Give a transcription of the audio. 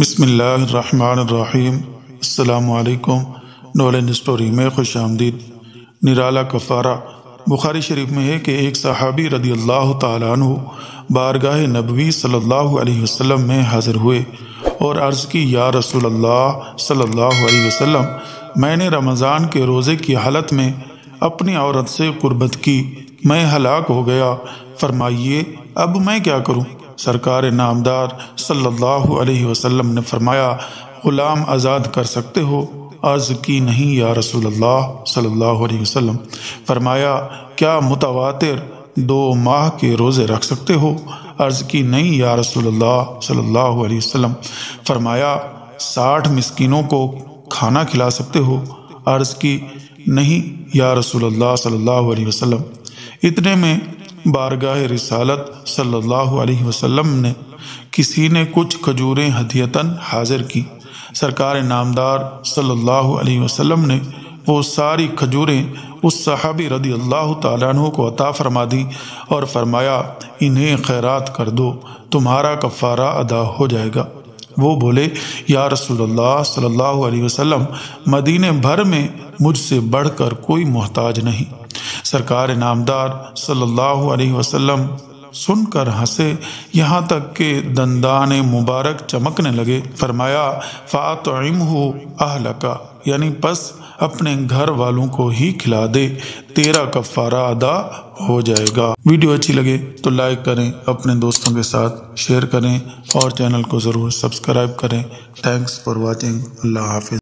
بسم اللہ الرحمن الرحیم۔ السلام علیکم۔ نولن سٹوری میں خوش آمدید۔ نرالا کفارہ بخاری شریف میں ہے کہ ایک صحابی رضی اللہ تعالیٰ عنہ بارگاہ نبوی صلی اللہ علیہ وسلم میں حاضر ہوئے اور عرض کی، یا رسول اللہ صلی اللہ علیہ وسلم، میں نے رمضان کے روزے کی حالت میں اپنی عورت سے قربت کی، میں ہلاک ہو گیا، فرمائیے اب میں کیا کروں؟ سرکار نامدار صلی اللہ علیہ وسلم نے فرمایا، غلام آزاد کر سکتے ہو؟ عرض کی، نہیں یا رسول اللہ صلی اللہ علیہ وسلم۔ فرمایا، کیا متواتر 2 ماہ کے روزے رکھ سکتے ہو؟ عرض کی، نہیں یا رسول اللہ صلی اللہ علیہ وسلم۔ فرمایا، 60 مسکینوں کو کھانا کھلا سکتے ہو؟ عرض کی، نہیں یا رسول اللہ صلی اللہ علیہ وسلم۔ اتنے میں بارگاہ رسالت صلی اللہ علیہ وسلم نے کسی نے کچھ کھجوریں ہدیتاً حاضر کی۔ سرکار نامدار صلی اللہ علیہ وسلم نے وہ ساری کھجوریں اس صحابی رضی اللہ تعالیٰ عنہ کو عطا فرما دی اور فرمایا، انہیں خیرات کر دو، تمہارا کفارہ ادا ہو جائے گا۔ وہ بولے، یا رسول اللہ صلی اللہ علیہ وسلم، مدینے بھر میں مجھ سے بڑھ کر کوئی محتاج نہیں۔ سرکار نامدار صلی اللہ علیہ وسلم سن کر ہنسے، یہاں تک کہ دندان مبارک چمکنے لگے۔ فرمایا، فَأَطْعِمْهُ أَهْلَكَ، یعنی پس اپنے گھر والوں کو ہی کھلا دے، تیرا کفارہ ادا ہو جائے گا۔ ویڈیو اچھی لگے تو لائک کریں، اپنے دوستوں کے ساتھ شیئر کریں اور چینل کو ضرور سبسکرائب کریں۔ Thanks for watching. اللہ حافظ۔